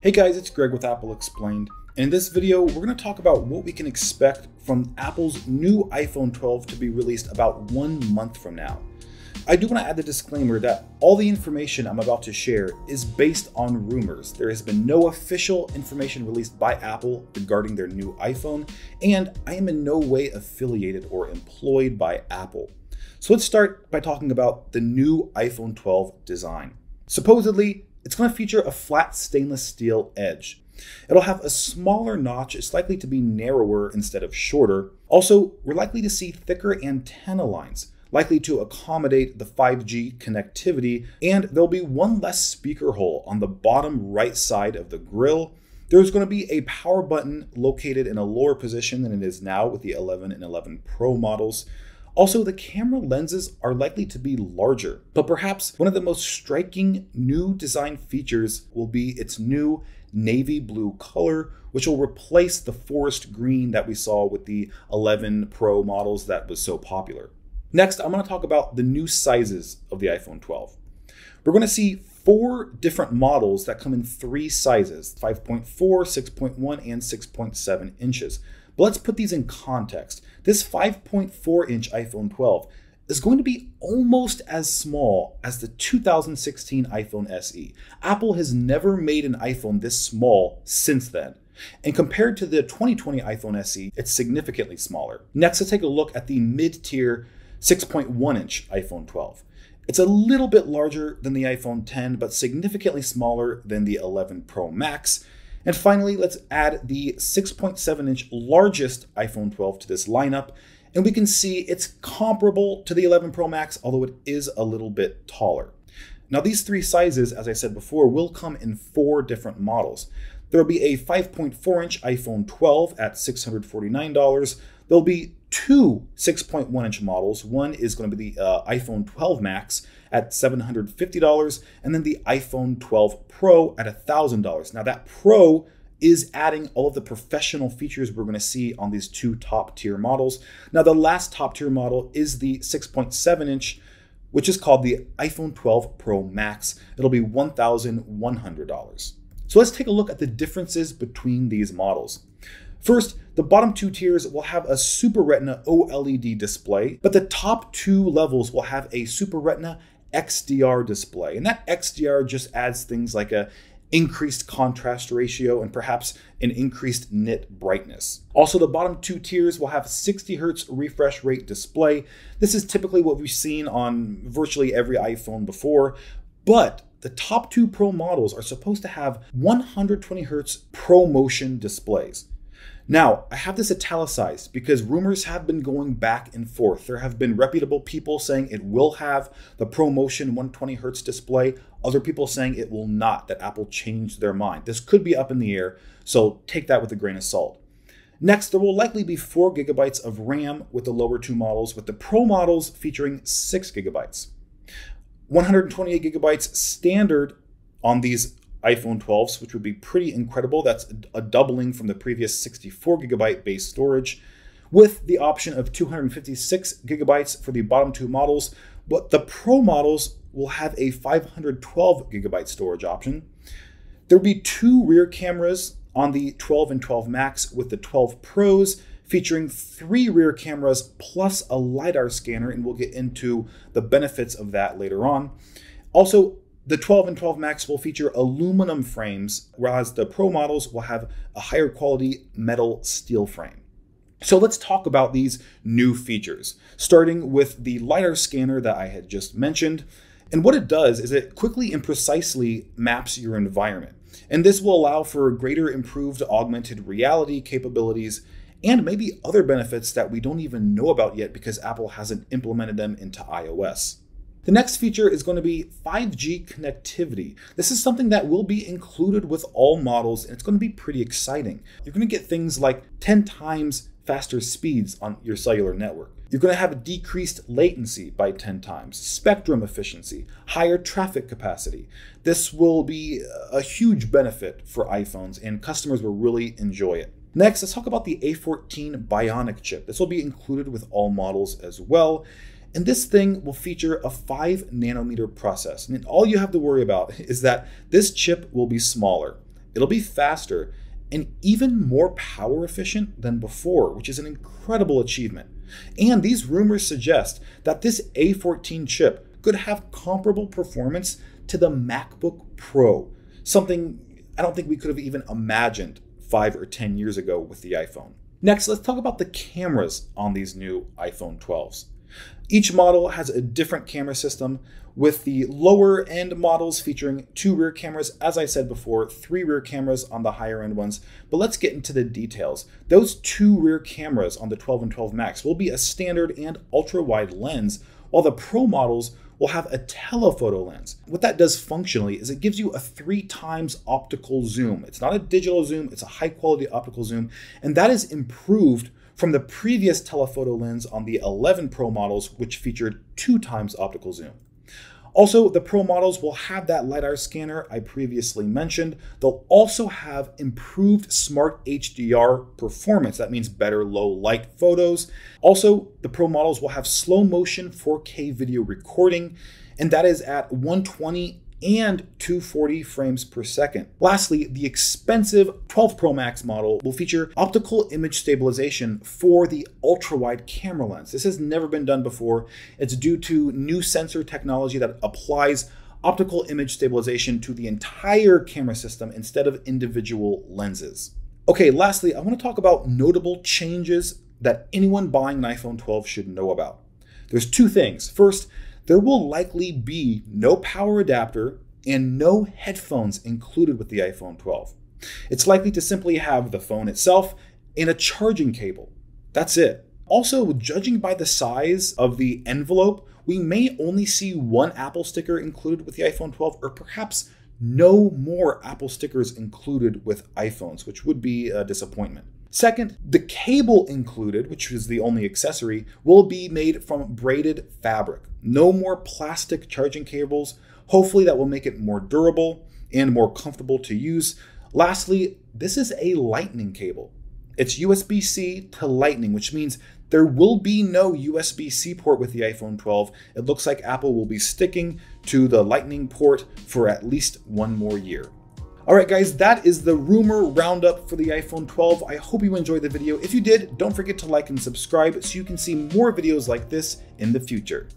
Hey guys, it's Greg with Apple Explained. And in this video, we're going to talk about what we can expect from Apple's new iPhone 12 to be released about 1 month from now. I do want to add the disclaimer that all the information I'm about to share is based on rumors. There has been no official information released by Apple regarding their new iPhone, and I am in no way affiliated or employed by Apple. So let's start by talking about the new iPhone 12 design. Supposedly, it's going to feature a flat stainless steel edge. It'll have a smaller notch. It's likely to be narrower instead of shorter. Also, we're likely to see thicker antenna lines, likely to accommodate the 5G connectivity, and there'll be one less speaker hole on the bottom right side of the grille. There's going to be a power button located in a lower position than it is now with the 11 and 11 Pro models. Also, the camera lenses are likely to be larger, but perhaps one of the most striking new design features will be its new navy blue color, which will replace the forest green that we saw with the 11 Pro models that was so popular. Next, I'm going to talk about the new sizes of the iPhone 12. We're going to see 4 different models that come in 3 sizes, 5.4, 6.1, and 6.7 inches. But let's put these in context. This 5.4-inch iPhone 12 is going to be almost as small as the 2016 iPhone SE. Apple has never made an iPhone this small since then. And compared to the 2020 iPhone SE, it's significantly smaller. Next, let's take a look at the mid-tier 6.1-inch iPhone 12. It's a little bit larger than the iPhone 10, but significantly smaller than the 11 Pro Max. And finally, let's add the 6.7-inch largest iPhone 12 to this lineup, and we can see it's comparable to the 11 Pro Max, although it is a little bit taller. Now, these 3 sizes, as I said before, will come in 4 different models. There will be a 5.4-inch iPhone 12 at $649. There'll be 2 6.1-inch models. One is going to be the iPhone 12 Max at $750, and then the iPhone 12 Pro at $1,000. Now that Pro is adding all of the professional features we're going to see on these 2 top-tier models. Now the last top-tier model is the 6.7-inch, which is called the iPhone 12 Pro Max. It'll be $1,100. So let's take a look at the differences between these models. First, the bottom 2 tiers will have a Super Retina OLED display, but the top 2 levels will have a Super Retina XDR display. And that XDR just adds things like a increased contrast ratio and perhaps an increased nit brightness. Also, the bottom 2 tiers will have 60 Hz refresh rate display. This is typically what we've seen on virtually every iPhone before, but the top 2 Pro models are supposed to have 120 Hz ProMotion displays. Now, I have this italicized because rumors have been going back and forth. There have been reputable people saying it will have the ProMotion 120 Hz display, other people saying it will not, that Apple changed their mind. This could be up in the air, so take that with a grain of salt. Next, there will likely be 4 GB of RAM with the lower 2 models, with the Pro models featuring 6 GB. 128 GB standard on these iPhone 12s, which would be pretty incredible. That's a doubling from the previous 64 GB base storage, with the option of 256 GB for the bottom 2 models. But the Pro models will have a 512 GB storage option. There will be 2 rear cameras on the 12 and 12 Max, with the 12 Pros featuring 3 rear cameras plus a LiDAR scanner, and we'll get into the benefits of that later on. Also, the 12 and 12 Max will feature aluminum frames, whereas the Pro models will have a higher quality metal steel frame. So let's talk about these new features, starting with the LiDAR scanner that I had just mentioned. And what it does is it quickly and precisely maps your environment. And this will allow for greater improved augmented reality capabilities and maybe other benefits that we don't even know about yet because Apple hasn't implemented them into iOS. The next feature is going to be 5G connectivity. This is something that will be included with all models, and it's going to be pretty exciting. You're going to get things like 10 times faster speeds on your cellular network. You're going to have a decreased latency by 10 times, spectrum efficiency, higher traffic capacity. This will be a huge benefit for iPhones, and customers will really enjoy it. Next, let's talk about the A14 Bionic chip. This will be included with all models as well. And this thing will feature a 5 nanometer process. And all you have to worry about is that this chip will be smaller. it'll be faster and even more power efficient than before, which is an incredible achievement. And these rumors suggest that this A14 chip could have comparable performance to the MacBook Pro, something I don't think we could have even imagined 5 or 10 years ago with the iPhone. Next, let's talk about the cameras on these new iPhone 12s. Each model has a different camera system, with the lower end models featuring 2 rear cameras, as I said before, 3 rear cameras on the higher end ones. But let's get into the details. Those 2 rear cameras on the 12 and 12 Max will be a standard and ultra wide lens, while the Pro models will have a telephoto lens. What that does functionally is it gives you a 3 times optical zoom. It's not a digital zoom, it's a high quality optical zoom, and that is improved from the previous telephoto lens on the 11 Pro models, which featured 2 times optical zoom. Also, the Pro models will have that LiDAR scanner I previously mentioned. They'll also have improved smart HDR performance. That means better low light photos. Also, the Pro models will have slow motion 4K video recording, and that is at 120 and 240 frames per second. Lastly, the expensive 12 Pro Max model will feature optical image stabilization for the ultra-wide camera lens. This has never been done before. It's due to new sensor technology that applies optical image stabilization to the entire camera system instead of individual lenses. Okay, lastly, I want to talk about notable changes that anyone buying an iPhone 12 should know about. There's 2 things. First, there will likely be no power adapter and no headphones included with the iPhone 12. It's likely to simply have the phone itself and a charging cable. That's it. Also, judging by the size of the envelope, we may only see 1 Apple sticker included with the iPhone 12, or perhaps no more Apple stickers included with iPhones, which would be a disappointment. Second, the cable included, which is the only accessory, will be made from braided fabric. No more plastic charging cables. Hopefully that will make it more durable and more comfortable to use. Lastly, this is a Lightning cable. It's USB-C to Lightning, which means there will be no USB-C port with the iPhone 12. It looks like Apple will be sticking to the Lightning port for at least 1 more year. All right, guys, that is the rumor roundup for the iPhone 12. I hope you enjoyed the video. If you did, don't forget to like and subscribe so you can see more videos like this in the future.